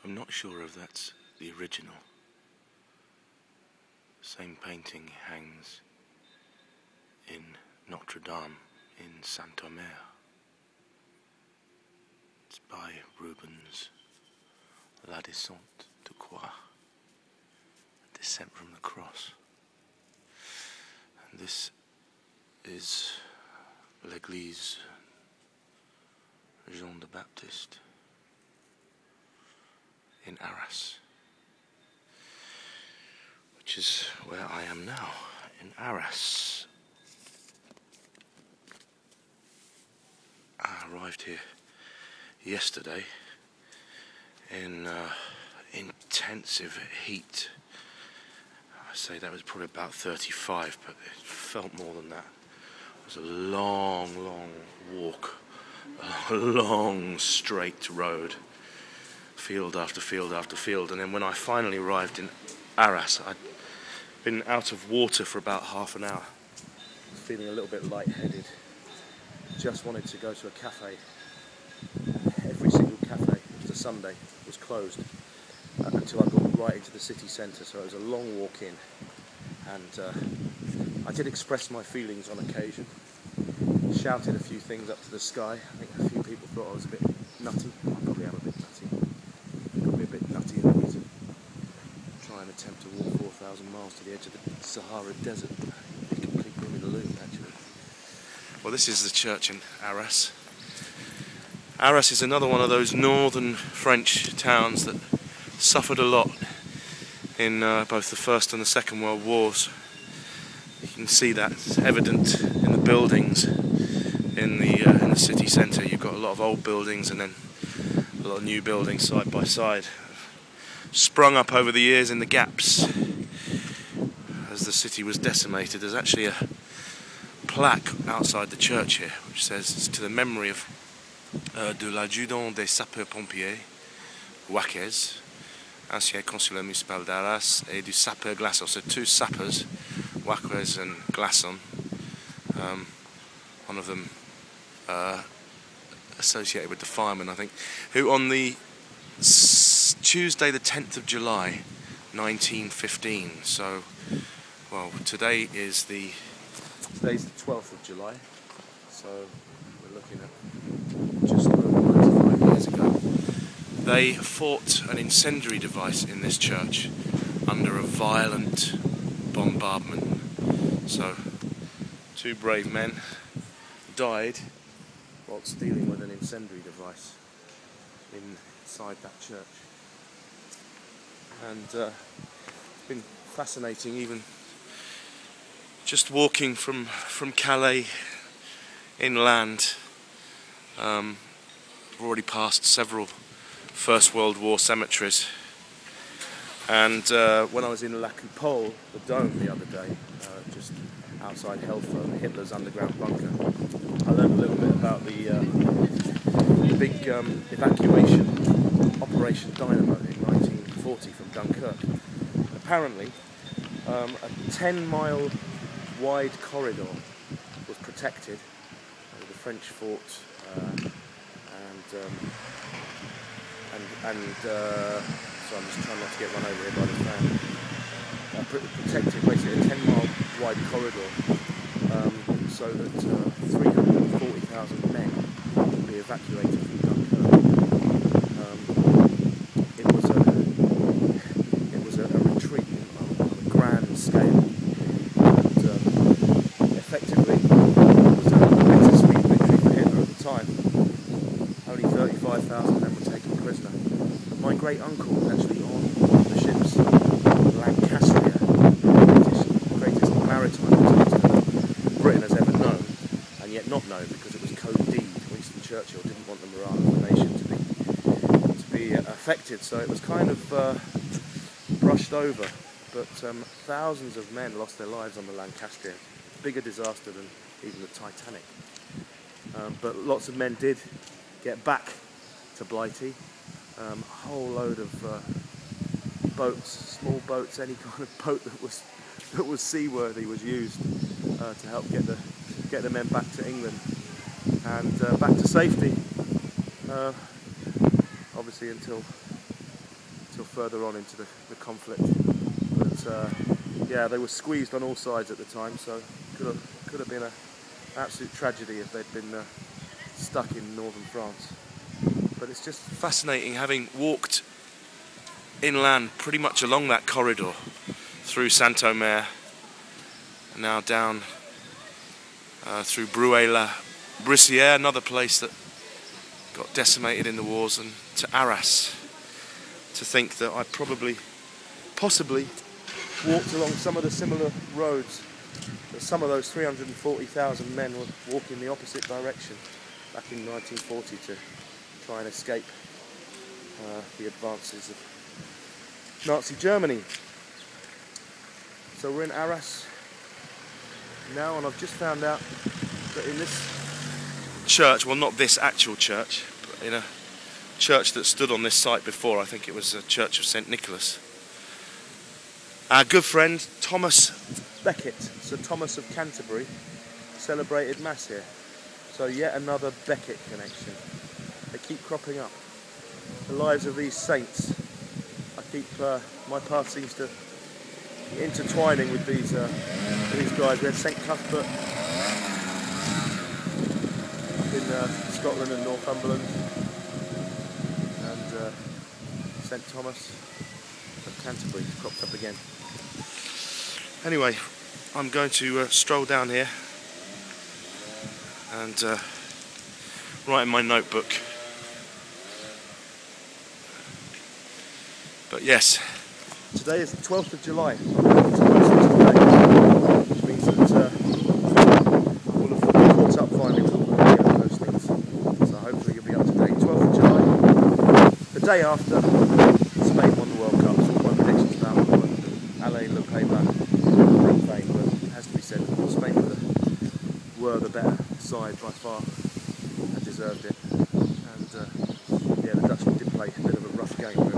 I'm not sure if that's the original. Same painting hangs in Notre Dame in Saint-Omer. It's by Rubens, La Descente de Croix, Descent from the Cross. And this is l'Église Jean the Baptiste in Arras, which is where I am now, in Arras. I arrived here yesterday in intensive heat. I say that was probably about 35, but it felt more than that. It was a long walk, a long straight road, field after field after field, and then when I finally arrived in Arras, I'd been out of water for about half an hour, feeling a little bit lightheaded. Just wanted to go to a cafe. Every single cafe, it was a Sunday, was closed until I got right into the city centre, so it was a long walk in, and I did express my feelings on occasion, shouted a few things up to the sky. I think a few people thought I was a bit nutty. I probably am a bit nutty. Got me a bit nutty in the heat. Try and attempt to walk 4,000 miles to the edge of the Sahara Desert. It'd be complete gloom and gloom, actually. Well, this is the church in Arras. Arras is another one of those northern French towns that suffered a lot in both the First and the Second World Wars. You can see that it's evident in the buildings in the city centre. You've got a lot of old buildings and then a lot of new buildings side by side, sprung up over the years in the gaps as the city was decimated. There's actually a plaque outside the church here which says it's to the memory of de l'adjudant des sapeurs-pompiers Waquez, ancien conseiller municipal d'Arras, et du sapeur Glasson. So two sappers, Waquez and Glasson, one of them associated with the firemen, I think, who on the Tuesday the 10th of July 1915, so, well, today's the 12th of July, so we're looking at just over 95 years ago. They fought an incendiary device in this church under a violent bombardment. So, two brave men died whilst dealing with an incendiary device inside that church. And it's been fascinating, even just walking from Calais inland. We've already passed several First World War cemeteries, and when I was in La Coupole, the dome, the other day, just outside Helfo, Hitler's underground bunker, I learned a little bit about the big evacuation Operation Dynamo in 1940 from Dunkirk. Apparently, a 10-mile wide corridor was protected. The French fought so I'm just trying not to get run over here by the fan. Protected basically a 10-mile wide corridor, so that 340,000 men would be evacuated from Dunkirk. It was a retreat on a grand scale, and effectively it was a bittersweet victory for Hitler at the time. Only 35,000 men were taken prisoner. My great uncle was actually on one of the ships, Lancastria, the greatest maritime disaster Britain has ever known, and yet not known because it was Code D. Winston Churchill didn't want the morale of the nation to be affected, so it was kind of brushed over. But thousands of men lost their lives on the Lancastria. Bigger disaster than even the Titanic. But lots of men did get back to Blighty. A whole load of boats, small boats, any kind of boat that was seaworthy was used to help get the men back to England and back to safety. Obviously until further on into the conflict. But yeah, they were squeezed on all sides at the time, so could have been an absolute tragedy if they'd been stuck in northern France. But it's just fascinating, having walked inland pretty much along that corridor through Saint-Omer and now down through Bruay-la-Brissière, another place that got decimated in the wars, and to Arras, to think that I possibly walked along some of the similar roads that some of those 340,000 men were walking the opposite direction back in 1940 to try and escape the advances of Nazi Germany. So we're in Arras now, and I've just found out that in this church, well, not this actual church, but in a church that stood on this site before, I think it was a Church of St. Nicholas, our good friend Thomas Becket, Sir Thomas of Canterbury, celebrated Mass here. So yet another Becket connection. They keep cropping up. The lives of these saints, my path seems to be intertwining with these guys. We had St. Cuthbert up in Scotland and Northumberland, and St. Thomas of Canterbury cropped up again. Anyway, I'm going to stroll down here and write in my notebook. But yes, today is the 12th of July, which means that we'll have caught up finally with all the video postings. So hopefully you'll be up to date. 12th of July, the day after Spain won the World Cup. So all my predictions about Alain Le Pays but it has to be said, Spain were the better side by far and deserved it. And yeah, the Dutchmen did play a bit of a rough game.